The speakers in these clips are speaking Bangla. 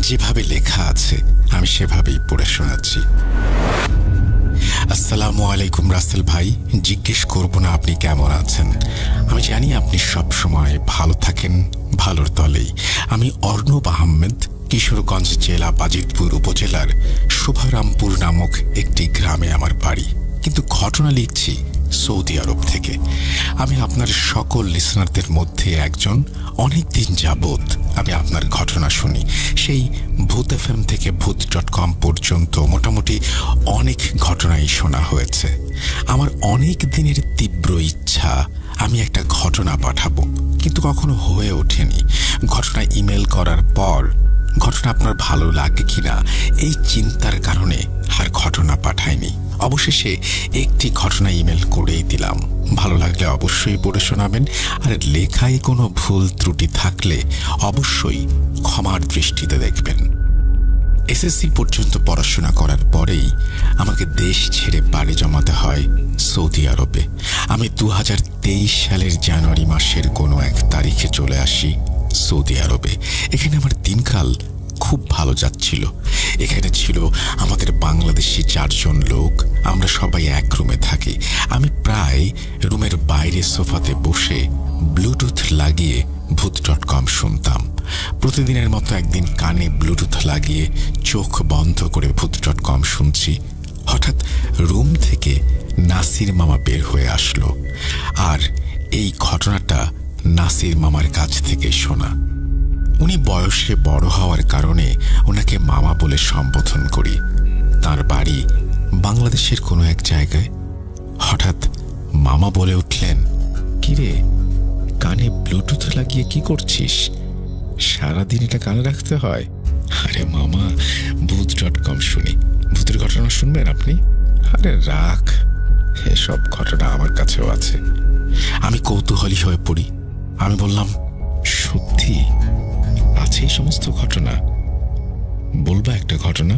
যেভাবে লেখা আছে আমি সেভাবেই পড়ে শোনাচ্ছি। আসসালামু আলাইকুম রাসেল ভাই, জিজ্ঞেস করব না আপনি কেমন আছেন। আমি জানি আপনি সব সময় ভালো থাকেন, ভালোর তলেই। আমি অর্ণব আহমেদ, কিশোরগঞ্জ জেলা বাজিতপুর উপজেলার শুভারামপুর নামক একটি গ্রামে আমার বাড়ি, কিন্তু ঘটনা লিখছি সৌদি আরব থেকে। আমি আপনার সকল লিসনারদের মধ্যে একজন। অনেক দিন যাবৎ আমি আপনার ঘটনা শুনি, সেই ভূত FM থেকে ভূত.com পর্যন্ত মোটামুটি অনেক ঘটনাই শোনা হয়েছে। আমার অনেক দিনের তীব্র ইচ্ছা আমি একটা ঘটনা পাঠাবো, কিন্তু কখনো হয়ে ওঠেনি। ঘটনা ইমেল করার পর ঘটনা আপনার ভালো লাগে কিনা এই চিন্তার কারণে আর ঘটনা পাঠাইনি। অবশেষে একটি ঘটনা ইমেল করেই দিলাম। ভালো লাগলে অবশ্যই পড়ে শোনাবেন, আর লেখায় কোনো ভুল ত্রুটি থাকলে অবশ্যই ক্ষমার দৃষ্টিতে দেখবেন। SSC পর্যন্ত পড়াশোনা করার পরেই আমাকে দেশ ছেড়ে বাড়ি জমাতে হয় সৌদি আরবে। আমি 2023 সালের জানুয়ারি মাসের কোনো এক তারিখে চলে আসি সৌদি আরবে। এখানে আমার দিনকাল খুব ভালো যাচ্ছিল। এখানে ছিল আমাদের বাংলাদেশি 4 জন লোক। আমরা সবাই এক রুমে থাকি। আমি প্রায় রুমের বাইরে সোফাতে বসে ব্লুটুথ লাগিয়ে ভূত.com শুনতাম। প্রতিদিনের মতো একদিন কানে ব্লুটুথ লাগিয়ে চোখ বন্ধ করে ভূত.com শুনছি। হঠাৎ রুম থেকে নাসির মামা বের হয়ে আসলো, আর এই ঘটনাটা নাসির মামার কাছ থেকে শোনা। উনি বয়সে বড় হওয়ার কারণে ওনাকে মামা বলে সম্বোধন করি। তার বাড়ি বাংলাদেশের কোনো এক জায়গায়। হঠাৎ মামা বলে উঠলেন, কিরে, কানে ব্লুটুথ লাগিয়ে কি করছিস? সারাদিন এটা কানে রাখতে হয়? আরে মামা, ভূত.com শুনি। ভূতের ঘটনা শুনবেন আপনি? আরে রাখ, এসব ঘটনা আমার কাছেও আছে। আমি কৌতূহলী হয়ে পড়ি। আমি বললাম, সত্যি আছে এই সমস্ত ঘটনা? বলবা একটা ঘটনা?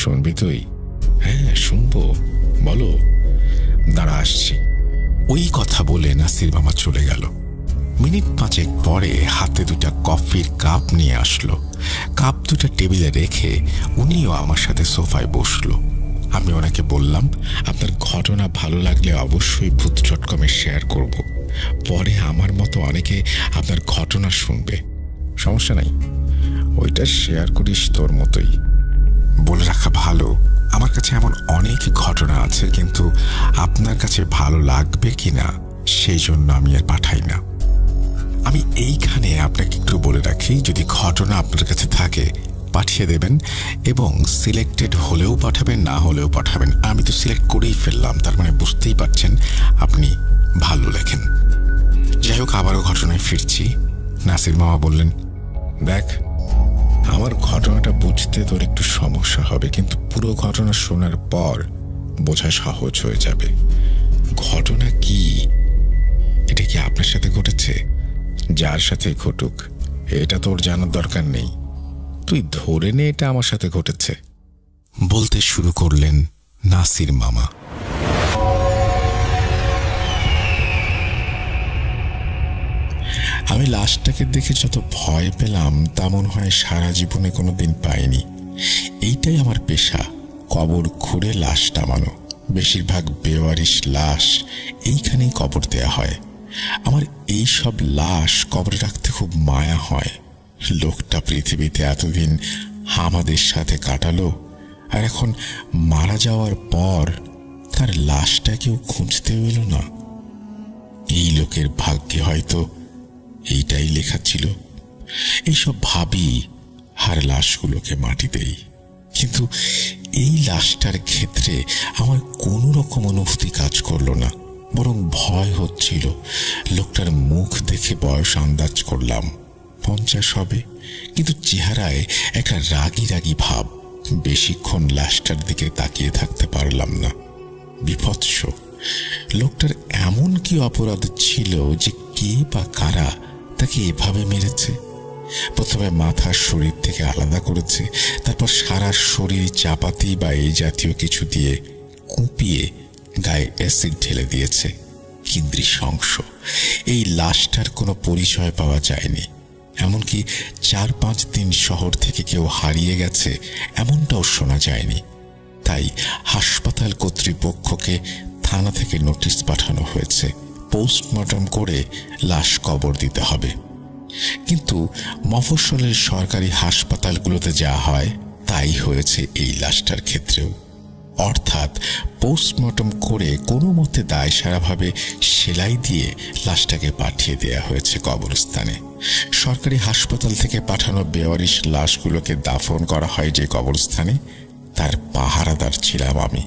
শুনবি তুই? হ্যাঁ শুনবো, বলো। দাঁড়া আসছি। ওই কথা বলে নাসির মামা চলে গেল। মিনিট 5 পরে হাতে 2টা কফির কাপ নিয়ে আসলো। কাপ 2টা টেবিলে রেখে উনিও আমার সাথে সোফায় বসলো। আমি ওনাকে বললাম, আপনার ঘটনা ভালো লাগলে অবশ্যই ভূত.com শেয়ার করব। পরে আমার মতো অনেকে আপনার ঘটনা শুনবে। সমস্যা নাই, ওইটা শেয়ার করিস তোর মতোই। বলে রাখা ভালো, আমার কাছে এমন অনেক ঘটনা আছে, কিন্তু আপনার কাছে ভালো লাগবে কিনা সেই জন্য আমি আর পাঠাই না। আমি এইখানে আপনাকে একটু বলে রাখি, যদি ঘটনা আপনার কাছে থাকে পাঠিয়ে দেবেন, এবং সিলেক্টেড হলেও পাঠাবেন, না হলেও পাঠাবেন। আমি তো সিলেক্ট করেই ফেললাম, তার মানে বুঝতেই পারছেন আপনি ভালো লেখেন। যাই হোক, আবারও ঘটনায় ফিরছি। নাসির মামা বললেন, দেখ, আমার ঘটনাটা বুঝতে তোর একটু সমস্যা হবে, কিন্তু পুরো ঘটনা শোনার পর বোঝা সহজ হয়ে যাবে। ঘটনা কি? এটা কি আপনার সাথে ঘটেছে? যার সাথে ঘটুক, এটা তোর জানার দরকার নেই। তুই ধরে নে এটা আমার সাথে ঘটেছে। বলতে শুরু করলেন নাসির মামা। আমি লাশটাকে দেখে যত ভয় পেলাম তা মনে হয় সারা জীবনে কোনোদিন পাইনি। এইটাই আমার পেশা, কবর খুঁড়ে লাশ নামানো। বেশিরভাগ বেওয়ারিশ লাশ এইখানেই কবর দেয়া হয়। আমার এই সব লাশ কবরে রাখতে খুব মায়া হয়। লোকটা পৃথিবীতে এতদিন আমাদের সাথে কাটালো, আর এখন মারা যাওয়ার পর তার লাশটা কেউ খুঁজতেও এলো না। এই লোকের ভাগ্যে হয়তো এইটাই লেখা ছিল। এইসব ভাবি আর লাশগুলোকে মাটি দেই, কিন্তু এই লাশটার ক্ষেত্রে আমার কোনো রকম অনুভূতি কাজ করলো না, বরং ভয় হচ্ছিল। লোকটার মুখ দেখে বয়স আন্দাজ করলাম 50 হবে, কিন্তু চেহারায় একটা রাগী রাগী ভাব। বেশিক্ষণ লাশটার দিকে তাকিয়ে থাকতে পারলাম না। বিভৎস, লোকটার এমন কি অপরাধ ছিল যে কে বা কারা তাকে এভাবে মেরেছে? প্রথমে মাথা শরীর থেকে আলাদা করেছে, তারপর সারা শরীর চাপাতি বা এই জাতীয় কিছু দিয়ে কুপিয়ে গায়ে অ্যাসিড ঢেলে দিয়েছে। কি নৃশংস! এই লাশটার কোনো পরিচয় পাওয়া যায়নি। এমনকি 4-5 দিন শহর থেকে কেউ হারিয়ে গেছে এমনটাও শোনা যায়নি। তাই হাসপাতাল কর্তৃপক্ষকে থানা থেকে নোটিশ পাঠানো হয়েছে, পোস্টমর্টম করে লাশ কবর দিতে হবে। কিন্তু মফস্বলের সরকারি হাসপাতালগুলোতে যা হয় তাই হয়েছে এই লাশটার ক্ষেত্রেও। অর্থাৎ পোস্টমর্টম করে কোনো মতে দায়সারাভাবে সেলাই দিয়ে লাশটাকে পাঠিয়ে দেয়া হয়েছে কবরস্থানে। সরকারি হাসপাতাল থেকে পাঠানো বেওয়ারিশ লাশগুলোকে দাফন করা হয় যে কবরস্থানে, তার পাহারাদার ছিলাম আমি।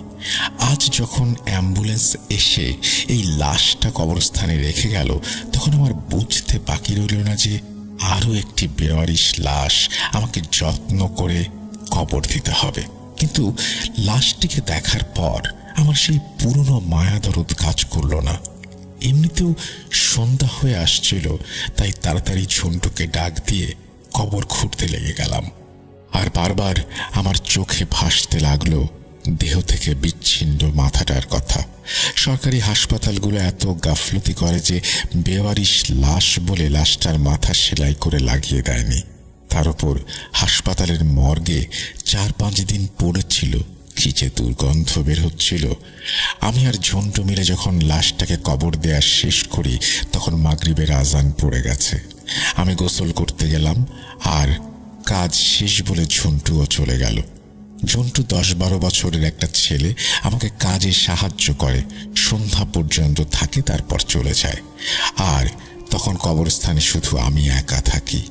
আজ যখন অ্যাম্বুলেন্স এসে এই লাশটা কবরস্থানে রেখে গেল, তখন আমার বুঝতে বাকি রইল না যে আরো একটি বেওয়ারিশ লাশ আমাকে যত্ন করে কবর দিতে হবে। কিন্তু লাশটিকে দেখার পর আমার সেই পুরনো মায়া দরদ কাজ করল না। এমনিতেও সন্ধ্যা হয়ে আসছিল, তাই তাড়াতাড়ি ঝন্টুকে ডাক দিয়ে কবর খুঁড়তে লেগে গেলাম। আর বারবার আমার চোখে ভাসতে লাগলো দেহ থেকে বিচ্ছিন্ন মাথাটার কথা। সরকারি হাসপাতালগুলো এত গাফলতি করে যে বেওয়ারিশ লাশ বলে লাশটার মাথা সেলাই করে লাগিয়ে দেয়নি। তার উপর হাসপাতালের মর্গে 4-5 দিন পড়েছিল, কি যে দুর্গন্ধ বের হচ্ছিল। আমি আর ঝন্টু মিলে যখন লাশটাকে কবর দেয়া শেষ করি, তখন মাগরিবের আজান পড়ে গেছে। আমি গোসল করতে গেলাম, আর কাজ শেষ বলে ঝন্টুও চলে গেল। ঝন্টু 10-12 বছরের একটা ছেলে, আমাকে কাজে সাহায্য করে, সন্ধ্যা পর্যন্ত থাকে, তারপর চলে যায়। আর তখন কবরস্থানে শুধু আমি একা থাকি।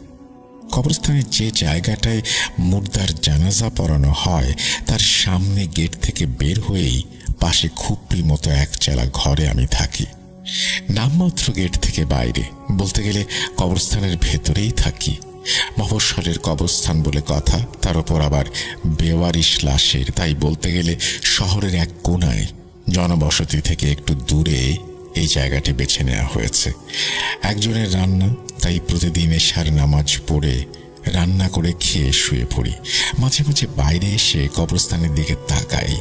কবরস্থানের যে জায়গাটায় মুর্দার জানাজা পড়ানো হয়, তার সামনে গেট থেকে বের হয়েই পাশে খুপড়ি মতো একচালা ঘরে আমি থাকি। নামমাত্র গেট থেকে বাইরে, বলতে গেলে কবরস্থানের ভেতরেই থাকি। মফস্বলের কবরস্থান বলে কথা, তার উপর আবার বেওয়ারিশ লাশের, তাই বলতে গেলে শহরের এক কোনায়, জনবসতি থেকে একটু দূরে এই জায়গাটি বেছে নেওয়া হয়েছে। একজনের রান্না, তাই প্রতিদিন এশার নামাজ পড়ে রান্না করে খেয়ে শুয়ে পড়ি। মাঝে মাঝে বাইরে এসে কবরস্থানের দিকে তাকাই।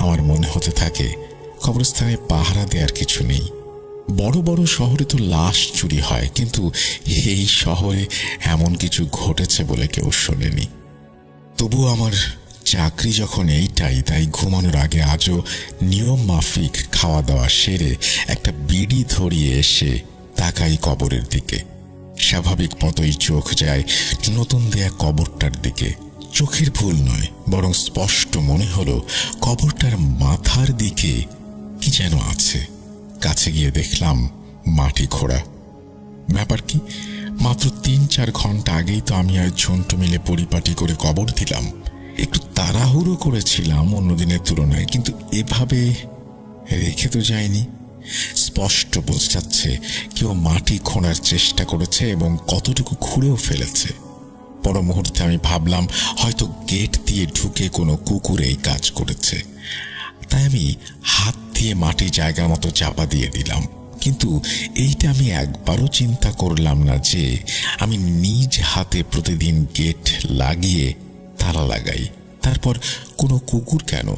আমার মনে হতে থাকে কবরস্থানে পাহারা দেওয়ার কিছু নেই। বড় বড় শহরে তো লাশ চুরি হয়, কিন্তু এই শহরে এমন কিছু ঘটেছে বলে কেউ শোনেনি। তবু আমার চাকরি যখন এইটাই, তাই ঘুমানোর আগে আজও নিয়ম মাফিক খাওয়া দাওয়া সেরে একটা বিড়ি ধরিয়ে এসে তাকাই কবরের দিকে। স্বাভাবিক মতোই চোখ যায় নতুন দেয়া কবরটার দিকে। চোখের ভুল নয়, বরং স্পষ্ট মনে হলো কবরটার মাথার দিকে কি যেন আছে। কাছে গিয়ে দেখলাম মাটি খোঁড়া। ব্যাপার কি, মাত্র 3-4 ঘন্টা আগেই তো আমি আর ঝন্টু মিলে পরিপাটি করে কবর দিলাম। একটু তাড়াহুড়ো করেছিলাম অন্যদিনের তুলনায়, কিন্তু এভাবে রেখে তো যায়নি। স্পষ্ট বোঝা যাচ্ছে কেউ মাটি খোঁড়ার চেষ্টা করেছে এবং কতটুকু খুঁড়েও ফেলেছে। পর মুহূর্তে আমি ভাবলাম হয়তো গেট দিয়ে ঢুকে কোনো কুকুর এই কাজ করেছে, তাই আমি হাত দিয়ে মাটি জায়গা মতো চাপা দিয়ে দিলাম। কিন্তু এইটা আমি একবারও চিন্তা করলাম না যে আমি নিজ হাতে প্রতিদিন গেট লাগিয়ে তালা লাগাই। তারপর কোনো কুকুর কেন,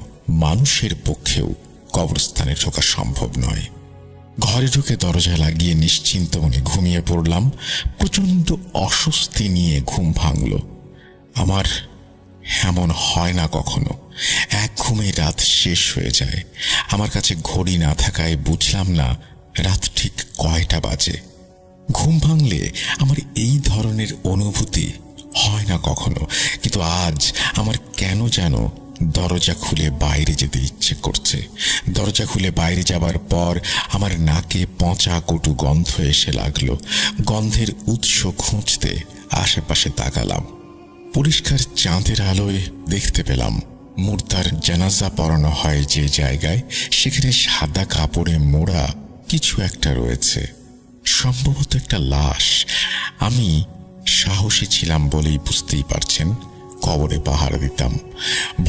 মানুষের পক্ষেও কবরস্থানে ঢোকা সম্ভব নয়। ঘরে ঢুকে দরজা লাগিয়ে নিশ্চিন্ত মনে ঘুমিয়ে পড়লাম। প্রচন্ড অস্বস্তি নিয়ে ঘুম ভাঙল আমার। এমন হয় না কখনো, এক ঘুমে রাত শেষ হয়ে যায়। আমার কাছে ঘড়ি না থাকায় বুঝলাম না রাত ঠিক কয়টা বাজে। ঘুম ভাঙলে আমার এই ধরনের অনুভূতি হয় না কখনো, কিন্তু আজ আমার কেন যেন দরজা খুলে বাইরে যেতে ইচ্ছে করছে। দরজা খুলে বাইরে যাবার পর আমার নাকে পচা কটু গন্ধ এসে লাগলো। গন্ধের উৎস খুঁজতে আশেপাশে তাকালাম। পরিষ্কার চাঁদের আলোয় দেখতে পেলাম মুর্দার জানাজা পড়ানো হয় যে জায়গায়, সেখানে সাদা কাপড়ে মোড়া কিছু একটা রয়েছে, সম্ভবত একটা লাশ। আমি সাহসী ছিলাম বলেই বুঝতেই পারছেন কবরে পাহারা দিতাম।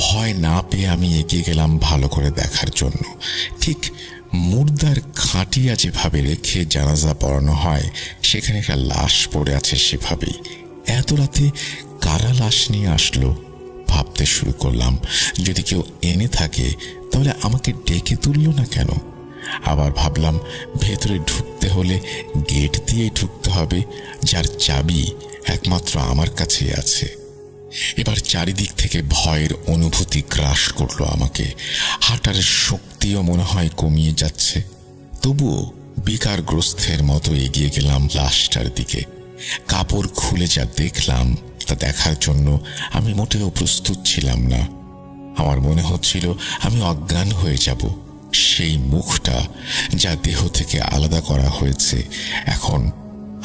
ভয় না পেয়ে আমি এগিয়ে গেলাম ভালো করে দেখার জন্য। ঠিক মুর্দার খাটিয়া যেভাবে রেখে জানাজা পড়ানো হয়, সেখানে একটা লাশ পড়ে আছে সেভাবেই। এত রাতে কারা লাশ নিয়ে আসলো ভাবতে শুরু করলাম। যদি কেউ এনে থাকে তাহলে আমাকে ডেকে তুলল না কেন? আবার ভাবলাম ভেতরে ঢুকতে হলে গেট দিয়েই ঢুকতে হবে, যার চাবি একমাত্র আমার কাছেই আছে। এবার চারিদিক থেকে ভয়ের অনুভূতি গ্রাস করলো আমাকে। হাঁটার শক্তিও মনে হয় কমিয়ে যাচ্ছে। তবুও বিকারগ্রস্তের মতো এগিয়ে গেলাম লাশটার দিকে। কাপড় খুলে যা দেখলাম তা দেখার জন্য আমি মোটেও প্রস্তুত ছিলাম না। আমার মনে হচ্ছিল আমি অজ্ঞান হয়ে যাব। সেই মুখটা যা দেহ থেকে আলাদা করা হয়েছে এখন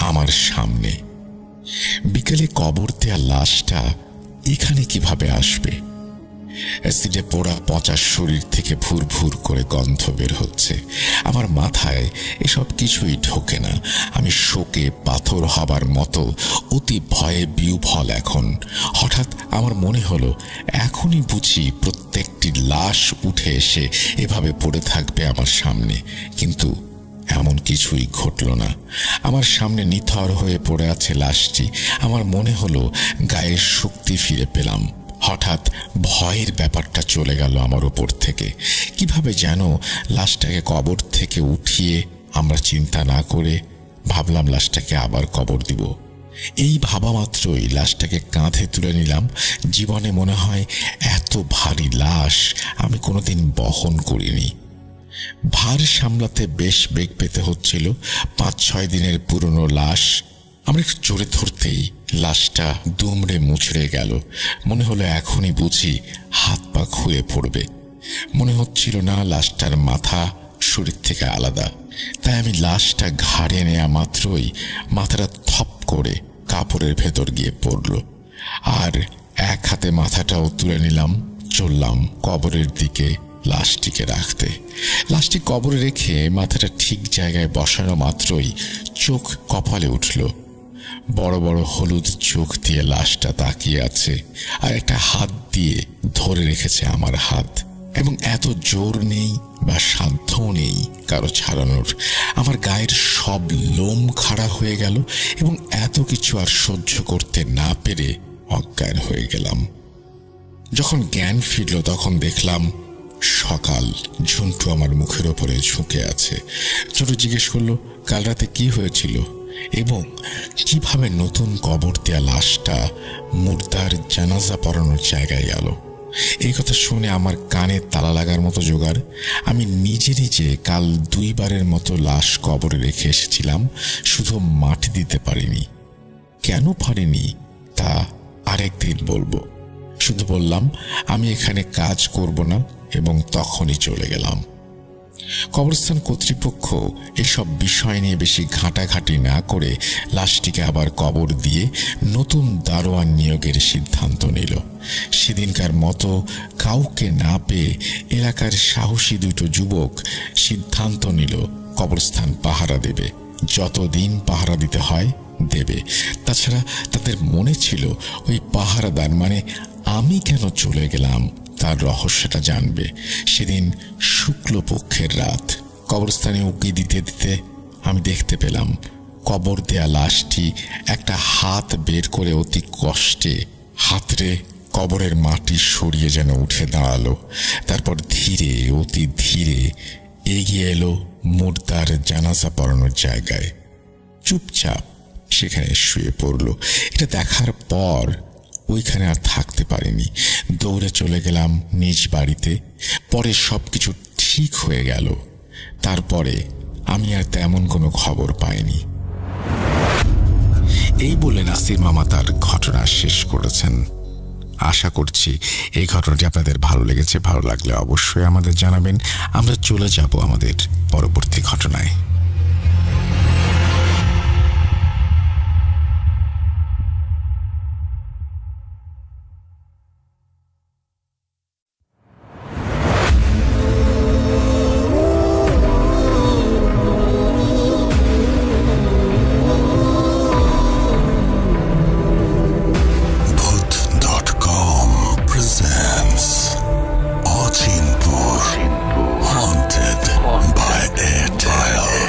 আমার সামনে। বিকেলে কবর দেয়া লাশটা এখানে কিভাবে আসবে? অ্যাসিডে পোড়া পচা শরীর থেকে ভুর ভুর করে গন্ধ বের হচ্ছে। আমার মাথায় এসব কিছুই ঢোকে না। আমি শোকে পাথর হবার মতো অতি ভয়ে বিহ্বল এখন। হঠাৎ আমার মনে হলো এখনই বুঝি প্রত্যেকটি লাশ উঠে এসে এভাবে পড়ে থাকবে আমার সামনে। কিন্তু এমন কিছুই ঘটল না। আমার সামনে নিথর হয়ে পড়ে আছে লাশটি। আমার মনে হলো গায়ের শক্তি ফিরে পেলাম। হঠাৎ ভয়ের ব্যাপারটা চলে গেল আমার উপর থেকে। কিভাবে যেন লাশটাকে কবর থেকে উঠিয়ে আমরা চিন্তা না করে ভাবলাম লাশটাকে আবার কবর দিব। এই ভাবা মাত্রই লাশটাকে কাঁধে তুলে নিলাম। জীবনে মনে হয় এত ভারী লাশ আমি কোনোদিন বহন করিনি। ভার সামলাতে বেশ বেগ পেতে হচ্ছিল। 5-6 দিনের পুরনো লাশ। আমরা একটু জোরে ধরতেই লাশটা দুমড়ে মুচড়ে গেল। মনে হলো এখনই বুঝি হাত পা খুলে পড়বে। মনে হচ্ছিল না লাশটার মাথা শরীর থেকে আলাদা। তাই আমি লাশটা ঘাড়ে নেয়া মাত্রই মাথাটা থপ করে কাপড়ের ভেতর গিয়ে পড়ল। আর এক হাতে মাথাটাও তুলে নিলাম। চললাম কবরের দিকে লাশটিকে রাখতে। লাশটি কবরে রেখে মাথাটা ঠিক জায়গায় বসানো মাত্রই চোখ কপালে উঠল। বড় বড় হলুদ চোখ দিয়ে লাশটা তাকিয়ে আছে আর একটা হাত দিয়ে ধরে রেখেছে আমার হাত। এবং এত জোর নেই বা সাধ্যও নেই কারো ছাড়ানোর। আমার গায়ের সব লোম খাড়া হয়ে গেল এবং এত কিছু আর সহ্য করতে না পেরে অজ্ঞান হয়ে গেলাম। যখন জ্ঞান ফিরল তখন দেখলাম সকাল। ঝুন্টু আমার মুখের ওপরে ঝুঁকে আছে। ছোট জিজ্ঞেস করলো কাল রাতে কি হয়েছিল এবং কিভাবে নতুন কবর দেয়া লাশটা মুর্দার জানাজা পড়ানোর জায়গায় গেল। এই কথা শুনে আমার কানে তালা লাগার মতো জোগাড়। আমি নিজে নিজে কাল 2 বারের মতো লাশ কবরে রেখে এসেছিলাম, শুধু মাটি দিতে পারিনি। কেন পারিনি তা আরেকদিন বলবো। শুধু বললাম আমি এখানে কাজ করব না এবং তখনই চলে গেলাম। কবরস্থান কর্তৃপক্ষ এসব বিষয় নিয়ে বেশি ঘাঁটাঘাঁটি না করে লাশটিকে আবার কবর দিয়ে নতুন দারোয়ান নিয়োগের সিদ্ধান্ত নিল। সেদিনকার মতো কাউকে না পেয়ে এলাকার সাহসী 2 যুবক সিদ্ধান্ত নিল কবরস্থান পাহারা দেবে। যতদিন পাহারা দিতে হয় দেবে। তাছাড়া তাদের মনে ছিল ওই পাহারাদার মানে আমি কেন চলে গেলাম তার রহস্যটা জানবে। সেদিন শুক্লপক্ষের রাত। কবরস্থানে উকি দিতে দিতে আমি দেখতে পেলাম কবর দেয়া লাশটি একটা হাত বের করে অতি কষ্টে হাতড়ে কবরের মাটি সরিয়ে যেন উঠে দাঁড়ালো। তারপর ধীরে অতি ধীরে এগিয়ে এলো মুর্দার জানাজা পড়ানোর জায়গায়। চুপচাপ সেখানে শুয়ে পড়ল। এটা দেখার পর ওইখানে আর থাকতে পারিনি। দৌড়ে চলে গেলাম নিজ বাড়িতে। পরে সবকিছু ঠিক হয়ে গেল। তারপরে আমি আর তেমন কোনো খবর পাইনি। এই বলে নাসির মামা তার ঘটনা শেষ করেছেন। আশা করছি এই ঘটনাটি আপনাদের ভালো লেগেছে। ভালো লাগলে অবশ্যই আমাদের জানাবেন। আমরা চলে যাব আমাদের পরবর্তী ঘটনায়। Haunted by Airtel.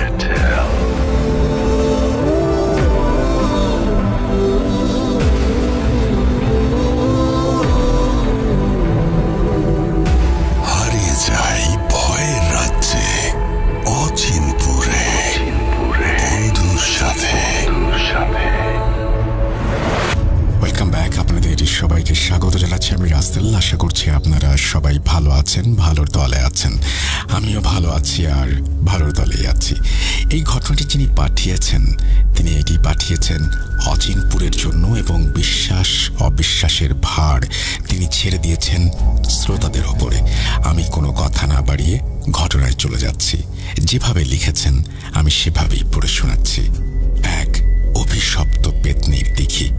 স্বাগত জানাচ্ছি আমি রাসেল। আশা করছি আপনারা সবাই ভালো আছেন, ভালোর দলে আছেন। আমিও ভালো আছি আর ভালোর দলেই আছি। এই ঘটনাটি যিনি পাঠিয়েছেন তিনি এটি পাঠিয়েছেন অচিনপুরের জন্য এবং বিশ্বাস অবিশ্বাসের ভার তিনি ছেড়ে দিয়েছেন শ্রোতাদের ওপরে। আমি কোনো কথা না বাড়িয়ে ঘটনায় চলে যাচ্ছি। যেভাবে লিখেছেন আমি সেভাবেই পড়ে শোনাচ্ছি। এক অভিশপ্ত পেতনির দিঘি।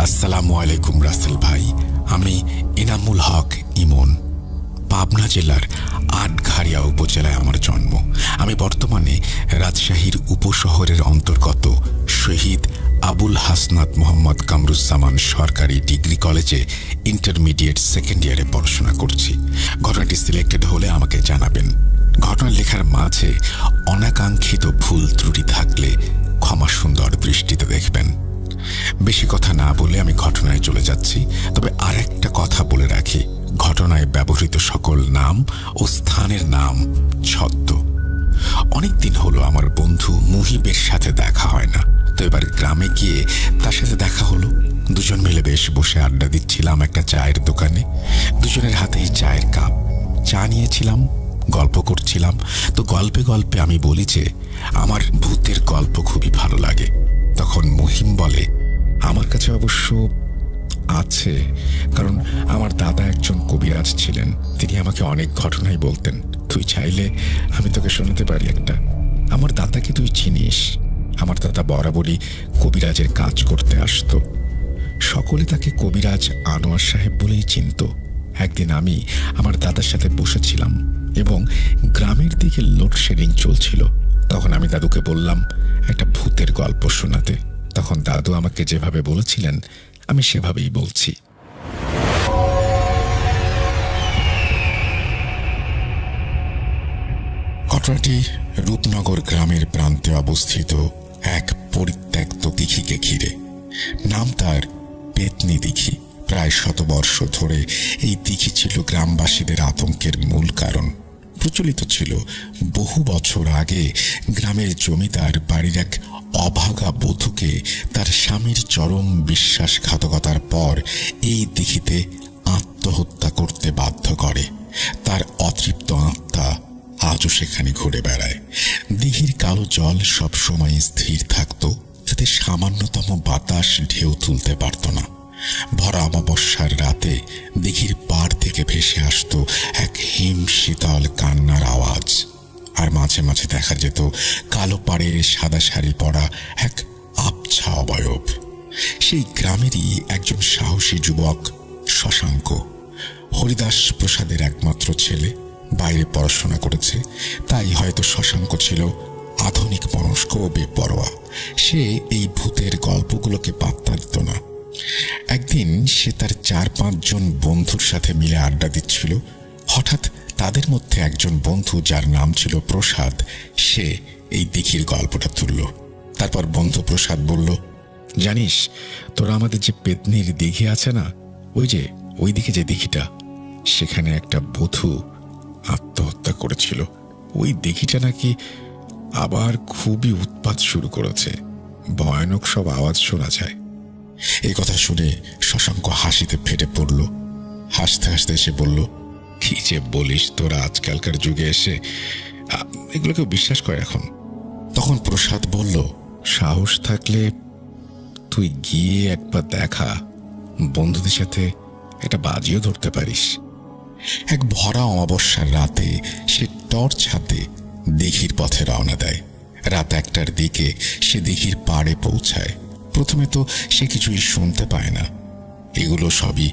আসসালামু আলাইকুম রাসেল ভাই, আমি ইনামুল হক ইমন। পাবনা জেলার আটঘারিয়া উপজেলায় আমার জন্ম। আমি বর্তমানে রাজশাহীর উপশহরের অন্তর্গত শহীদ আবুল হাসনাত মোহাম্মদ কামরুজ্জামান সরকারি ডিগ্রি কলেজে ইন্টারমিডিয়েট সেকেন্ড ইয়ারে পড়াশোনা করছি। ঘটনাটি সিলেক্টেড হলে আমাকে জানাবেন। ঘটনা লেখার মাঝে অনাকাঙ্ক্ষিত ভুল ত্রুটি থাকলে ক্ষমা সুন্দর দৃষ্টিতে দেখবেন। বেশি কথা না বলে আমি ঘটনায় চলে যাচ্ছি। তবে আর একটা কথা বলে রাখি, ঘটনায় ব্যবহৃত সকল নাম ও স্থানের নাম ছদ্ম। অনেকদিন হলো আমার বন্ধু মুহিবের সাথে দেখা হয় না, তো এবার গ্রামে গিয়ে তার সাথে দেখা হলো। দুজন মিলে বেশ বসে আড্ডা দিচ্ছিলাম একটা চায়ের দোকানে। দুজনের হাতেই চায়ের কাপ, চা নিয়েছিলাম, গল্প করছিলাম। তো গল্পে গল্পে আমি বলি যে আমার ভূতের গল্প খুবই ভালো লাগে। তখন মহিম বলে, আমার কাছে অবশ্য আছে, কারণ আমার দাদা একজন কবিরাজ ছিলেন। তিনি আমাকে অনেক ঘটনাই বলতেন। তুই চাইলে আমি তোকে শোনাতে পারি একটা। আমার দাদাকে তুই চিনিস? আমার দাদা বরাবরই কবিরাজের কাজ করতে আসতো। সকলে তাকে কবিরাজ আনোয়ার সাহেব বলেই চিনত। একদিন আমি আমার দাদার সাথে বসেছিলাম এবং গ্রামের দিকে লোডশেডিং চলছিল। তখন আমি দাদুকে বললাম একটা ভূতের গল্প শোনাতে। তখন দাদু আমাকে যেভাবে বলেছিলেন আমি সেভাবেই বলছি। ঘটনাটি রূপনগর গ্রামের প্রান্তে অবস্থিত এক পরিত্যক্ত দিঘিকে ঘিরে। নাম তার পেতনি দিঘি। প্রায় 100 বর্ষ ধরে এই দিঘি ছিল গ্রামবাসীদের আতঙ্কের মূল কারণ। প্রচলিত ছিল বহু বছর আগে গ্রামের জমিদার বাড়ির এক অভাগা বধূকে তার স্বামীর চরম বিশ্বাসঘাতকতার পর এই দিঘিতে আত্মহত্যা করতে বাধ্য করে। তার অতৃপ্ত আত্মা আজও সেখানে ঘুরে বেড়ায়। দিঘির কালো জল সবসময় স্থির থাকত, যাতে সামান্যতম বাতাস ঢেউ তুলতে পারত না। ভরা অমাবস্যার রাতে দিঘির পাড় থেকে ভেসে আসত এক হিম শীতল কান্নার আওয়াজ। আর মাঝে মাঝে দেখা যেত কালো পাড়ের সাদা শাড়ি পরা এক আবছা অবয়ব। সেই গ্রামেরই একজন সাহসী যুবক শশাঙ্ক, হরিদাস প্রসাদের একমাত্র ছেলে। বাইরে পড়াশোনা করেছে, তাই হয়তো শশাঙ্ক ছিল আধুনিক মনস্ক ও বেপরোয়া। সে এই ভূতের গল্পগুলোকে পাত্তা দিত না। একদিন সে তার 4-5 জন বন্ধুর সাথে মিলে আড্ডা দিচ্ছিল। হঠাৎ তাদের মধ্যে একজন বন্ধু, যার নাম ছিল প্রসাদ, সে এই দিঘির গল্পটা তুলল। তারপর বন্ধু প্রসাদ বলল, জানিস তোরা আমাদের যে পেতনির দিঘি আছে না, ওই দিকে যে দিঘিটা, সেখানে একটা বধূ আত্মহত্যা করেছিল। ওই দিঘিটা নাকি আবার খুবই উৎপাত শুরু করেছে, ভয়ানক সব আওয়াজ শোনা যায়। এই কথা শুনে শশাঙ্ক হাসিতে ফেটে পড়ল। হাসতে হাসতে এসে বলল, কি যে বলিস তোরা, আজকালকার যুগে এসে এগুলোকেও বিশ্বাস করে এখন। তখন প্রসাদ বলল, সাহস থাকলে তুই গিয়ে একবার দেখা, বন্ধুদের সাথে একটা বাজিও ধরতে পারিস। এক ভরা অমাবস্যার রাতে সে টর্চ হাতে দিঘির পথে রওনা দেয়। রাত 1টার দিকে সে দিঘির পাড়ে পৌঁছায়। প্রথমে তো সে কিছুই শুনতে পায় না, এগুলো সবই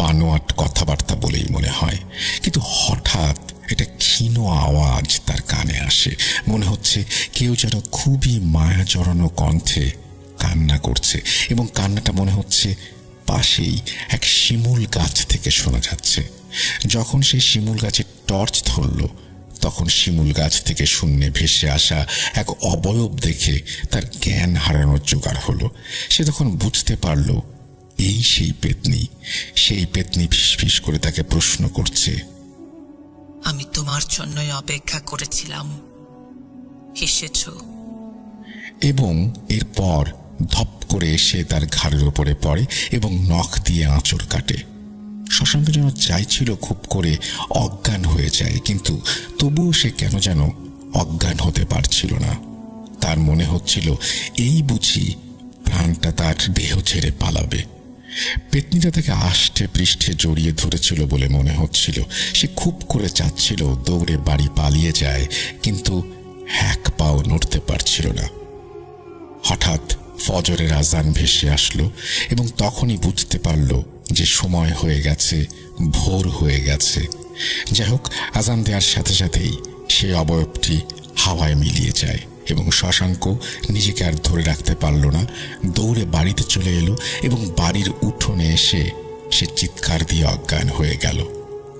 বানোয়াট কথাবার্তা বলেই মনে হয়। কিন্তু হঠাৎ একটা ক্ষীণ আওয়াজ তার কানে আসে। মনে হচ্ছে কেউ যেন খুবই মায়া জড়ানো কণ্ঠে কান্না করছে, এবং কান্নাটা মনে হচ্ছে পাশেই এক শিমুল গাছ থেকে শোনা যাচ্ছে। যখন সে শিমুল গাছে টর্চ ধরল, তখন শিমুল গাছ থেকে শূন্যে ভেসে আসা এক অবয়ব দেখে তার জ্ঞান হারানোর জোগাড় হলো। সে তখন বুঝতে পারল এই সেই পেতনি। সেই পেতনি ফিসফিস করে তাকে প্রশ্ন করছে, আমি তোমার জন্যই অপেক্ষা করেছিলাম, এসেছো। এবং এরপর ধপ করে এসে তার ঘাড়ের ওপরে পড়ে এবং নখ দিয়ে আঁচড় কাটে। শশাঙ্ক যেন চাইছিল খুব করে অজ্ঞান হয়ে যায়, কিন্তু তবুও সে কেন যেন অজ্ঞান হতে পারছিল না। তার মনে হচ্ছিল এই বুঝি প্রাণটা তার দেহ ছেড়ে পালাবে। পেতনিটা তাকে আষ্টে পৃষ্ঠে জড়িয়ে ধরেছিল বলে মনে হচ্ছিল। সে খুব করে চাচ্ছিল দৌড়ে বাড়ি পালিয়ে যায়, কিন্তু এক পাও নড়তে পারছিল না। হঠাৎ ফজরের আজান ভেসে আসলো এবং তখনই বুঝতে পারল যে সময় হয়ে গেছে, ভোর হয়ে গেছে। যাই হোক, আজান দেওয়ার সাথে সাথেই সে অবয়বটি হাওয়ায় মিলিয়ে যায় এবং শশাঙ্ক নিজেকে আর ধরে রাখতে পারল না। দৌড়ে বাড়িতে চলে এলো এবং বাড়ির উঠোনে এসে সে চিৎকার দিয়ে অজ্ঞান হয়ে গেল।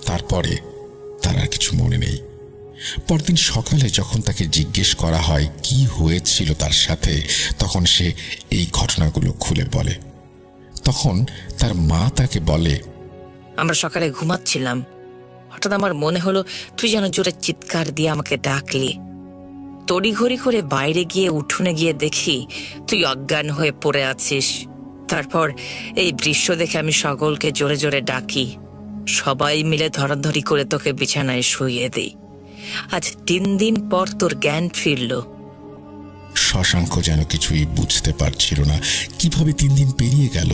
তারপরে তার আর কিছু মনে নেই। পরদিন সকালে যখন তাকে জিজ্ঞেস করা হয় কি হয়েছিল তার সাথে, তখন সে এই ঘটনাগুলো খুলে বলে। তখন তার মা তাকে বলে, আমরা সকালে ঘুমাচ্ছিলাম, হঠাৎ আমার মনে হলো তুই যেন জোরে চিৎকার দিয়ে আমাকে ডাকলি। তড়িঘড়ি করে বাইরে গিয়ে উঠোনে গিয়ে দেখি তুই অজ্ঞান হয়ে পড়ে আছিস। তারপর এই দৃশ্য দেখে আমি সকলকে জোরে জোরে ডাকি, সবাই মিলে ধরাধরি করে তোকে বিছানায় শুইয়ে দিই। আজ 3 দিন পর তোর জ্ঞান ফিরল। শশাঙ্ক যেন কিছুই বুঝতে পারছিল না কিভাবে 3 দিন পেরিয়ে গেল।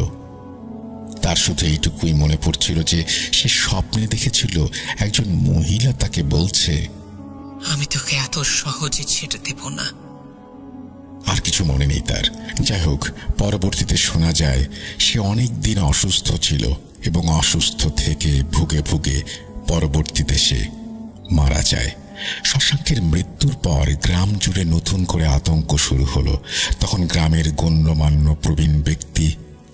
তার শুধু এইটুকুই মনে পড়ছিল যে সে স্বপ্নে দেখেছিল একজন মহিলা তাকে বলছে, আমি তোকে এত সহজে ছেড়ে দেব না। আর কিছু মনে নেই তার। যাই হোক, পরবর্তীতে শোনা যায় সে অনেক দিন অসুস্থ ছিল এবং অসুস্থ থেকে ভুগে ভুগে পরবর্তীতে সে মারা যায়। শশাঙ্কের মৃত্যুর পর গ্রাম জুড়ে নতুন করে আতঙ্ক শুরু হলো। তখন গ্রামের গণ্যমান্য প্রবীণ ব্যক্তি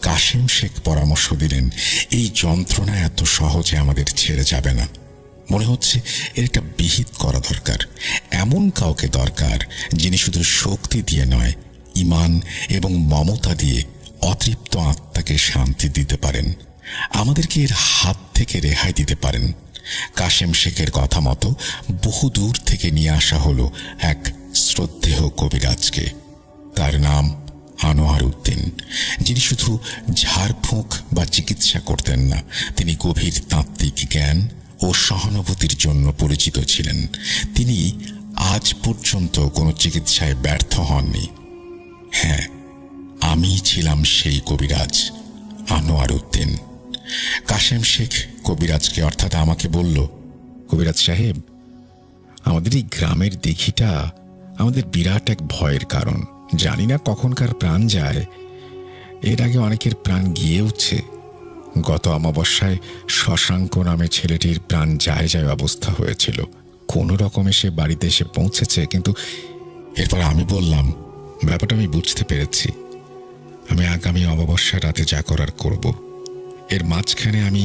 কাশেম শেখ পরামর্শ দিলেন, এই যন্ত্রণা এত সহজে আমাদের ছেড়ে যাবে না। মনে হচ্ছে এর একটা বিহিত করা দরকার। এমন কাউকে দরকার যিনি শুধু শক্তি দিয়ে নয়, ঈমান এবং মমতা দিয়ে অতৃপ্ত আত্মাকে শান্তি দিতে পারেন, আমাদেরকে এর হাত থেকে রেহাই দিতে পারেন। কাশেম শেখের কথা মতো বহু দূর থেকে নিয়ে আসা হলো এক শ্রদ্ধেয় কবিরাজকে। তার নাম আনোয়ার উদ্দিন, যিনি শুধু ঝাড়ফুঁক বা চিকিৎসা করতেন না, তিনি গভীর তাত্ত্বিক জ্ঞান ও সহানুভূতির জন্য পরিচিত ছিলেন। তিনি আজ পর্যন্ত কোনো চিকিৎসায় ব্যর্থ হননি। হ্যাঁ, আমি ছিলাম সেই কবিরাজ আনোয়ার উদ্দিন। কাশেম শেখ কবিরাজকে অর্থাৎ আমাকে বলল, কবিরাজ সাহেব, আমাদের এই গ্রামের দিঘিটা আমাদের বিরাট এক ভয়ের কারণ। জানি না কখনকার প্রাণ যায়। এর আগে অনেকের প্রাণ গিয়েওছে। গত অমাবস্যায় শশাঙ্ক নামে ছেলেটির প্রাণ যায় যায় অবস্থা হয়েছিল। কোনো রকমে সে বাড়িতে এসে পৌঁছেছে, কিন্তু এরপর আমি বললাম, ব্যাপারটা আমি বুঝতে পেরেছি। আমি আগামী অমাবস্যা রাতে যা করার করব। এর মাঝখানে আমি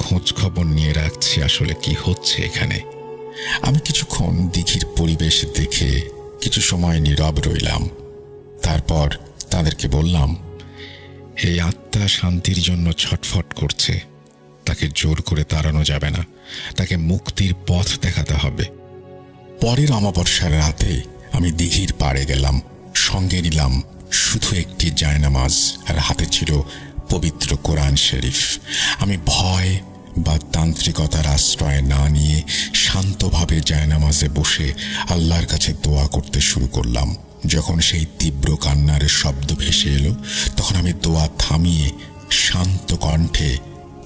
খোঁজ খবর নিয়ে রাখছি আসলে কি হচ্ছে এখানে। আমি কিছুক্ষণ দিঘির পরিবেশ দেখে কিছু সময় নীরব রইলাম। তারপর তাদেরকে বললাম, এই আত্মা শান্তির জন্য ছটফট করছে, তাকে জোর করে তাড়ানো যাবে না, তাকে মুক্তির পথ দেখাতে হবে। পরের অমাবস্যার রাতে আমি দিঘির পাড়ে গেলাম। সঙ্গে নিলাম শুধু একটি জায়নামাজ, আর হাতে ছিল পবিত্র কোরআন শরীফ। আমি ভয় বা তান্ত্রিকতার আশ্রয় না নিয়ে শান্তভাবে জায়নামাজে বসে আল্লাহর কাছে দোয়া করতে শুরু করলাম। যখন সেই তীব্র কান্নার শব্দ ভেসে এলো, তখন আমি দোয়া থামিয়ে শান্ত কণ্ঠে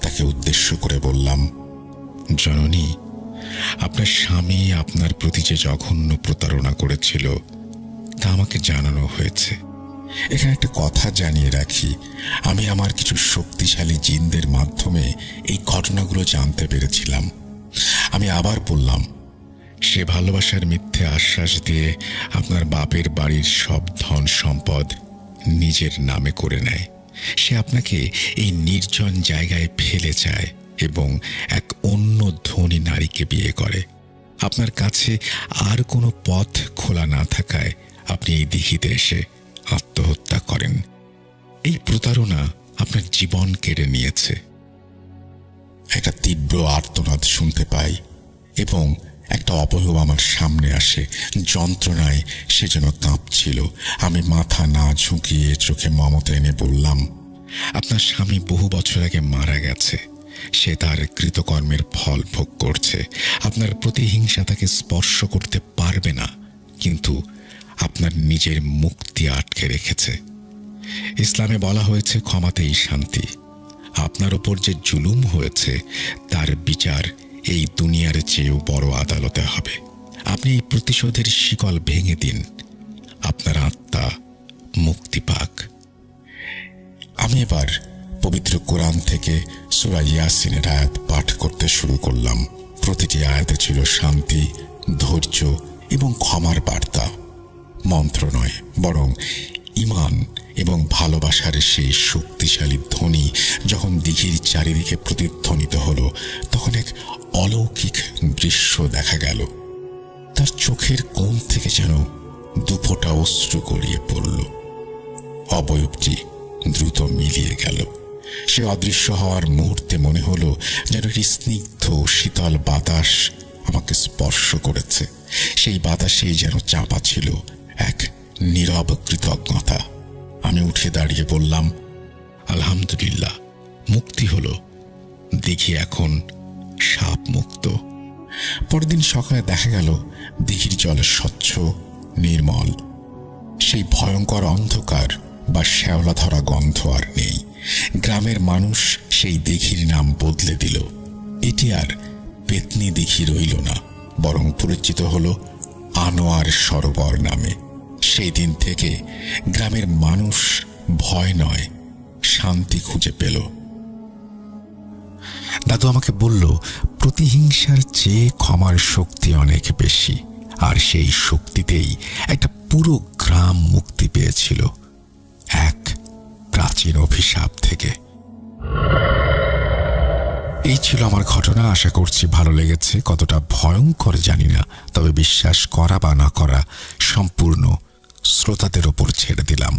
তাকে উদ্দেশ্য করে বললাম, জননী, আপনার স্বামী আপনার প্রতি যে জঘন্য প্রতারণা করেছিল তা আমাকে জানানো হয়েছে। এখানে একটা কথা জানিয়ে রাখি, আমি আমার কিছু শক্তিশালী জিনদের মাধ্যমে এই ঘটনাগুলো জানতে পেরেছিলাম। আমি আবার বললাম, সে ভালোবাসার মিথ্যে আশ্বাস দিয়ে আপনার বাপের বাড়ির সব ধন সম্পদ নিজের নামে করে নেয়। সে আপনাকে এই নির্জন জায়গায় ফেলে যায় এবং এক অন্য ধনী নারীকে বিয়ে করে। আপনার কাছে আর কোনো পথ খোলা না থাকায় আপনি এই দিঘিতে এসে আত্মহত্যা করেন। এই প্রতারণা আপনার জীবন কেড়ে নিয়েছে। একটা তীব্র আর্তনাদ শুনতে পাই এবং একটা অবয়ব আমার সামনে আসে, যন্ত্রণায় সে যেন কাঁপছিল। আমি মাথা না ঝুঁকিয়ে চোখে মমতা এনে বললাম, আপনার স্বামী বহু বছর আগে মারা গেছে। সে তার কৃতকর্মের ফল ভোগ করছে। আপনার প্রতিহিংসা তাকে স্পর্শ করতে পারবে না, কিন্তু আপনার নিজের মুক্তি আটকে রেখেছে। ইসলামে বলা হয়েছে ক্ষমাতেই শান্তি। আপনার ওপর যে জুলুম হয়েছে তার বিচার এই দুনিয়ার চেয়েও বড় আদালতে হবে। আপনি এই প্রতিশোধের শিকল ভেঙে দিন, আপনার আত্মা মুক্তি পাক। আমি এবার পবিত্র কোরআন থেকে সূরা ইয়াসিনের আয়াত পাঠ করতে শুরু করলাম। প্রতিটি আয়াতে ছিল শান্তি, ধৈর্য এবং ক্ষমার বার্তা। মন্ত্র নয়, বরং ঈমান এবং ভালোবাসার সেই শক্তিশালী ধ্বনি যখন দিঘির চারিদিকে প্রতিধ্বনিত হলো, তখন এক অলৌকিক দৃশ্য দেখা গেল। তার চোখের কোণ থেকে যেন দুফোঁটা অশ্রু গড়িয়ে পড়ল। অবয়বটি দ্রুত মিলিয়ে গেল। সে অদৃশ্য হওয়ার মুহূর্তে মনে হলো যেন একটি স্নিগ্ধ শীতল বাতাস আমাকে স্পর্শ করেছে। সেই বাতাসেই যেন চাপা ছিল এক নীরব কৃতজ্ঞতা। আমি উঠে দাঁড়িয়ে বললাম, আলহামদুলিল্লাহ, মুক্তি হলো। দিঘি এখন সাপ মুক্ত। পরদিন সকালে দেখা গেল দিঘির জল স্বচ্ছ, নির্মল। সেই ভয়ঙ্কর অন্ধকার বা শ্যাওলা ধরা গন্ধ আর নেই। গ্রামের মানুষ সেই দিঘির নাম বদলে দিল। এটি আর পেতনি দিঘি রইল না, বরং পরিচিত হলো আনোয়ার সরোবর নামে। সেই দিন থেকে গ্রামের মানুষ ভয় নয়, শান্তি খুঁজে পেল। দাদু আমাকে বলল, প্রতিহিংসার চেয়ে ক্ষমার শক্তি অনেক বেশি, আর সেই শক্তিতেই একটা পুরো গ্রাম মুক্তি পেয়েছিল এক প্রাচীন অভিশাপ থেকে। এই ছিল আমার ঘটনা। আশা করছি ভালো লেগেছে। কতটা ভয়ঙ্কর জানি না, তবে বিশ্বাস করা বা না করা সম্পূর্ণ শ্রোতাদের ওপর ছেড়ে দিলাম।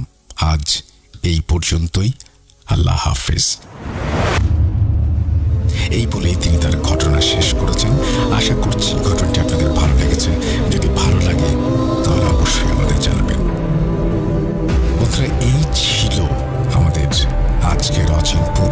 আজ এই পর্যন্তই। আল্লাহ হাফেজ। এই বলেই তিনি তার ঘটনা শেষ করেছেন। আশা করছি ঘটনাটি আপনাদের ভালো লেগেছে। যদি ভালো লাগে তাহলে অবশ্যই আমাদের জানাবেন। বন্ধুরা, এই ছিল আমাদের আজকের অচিন পুর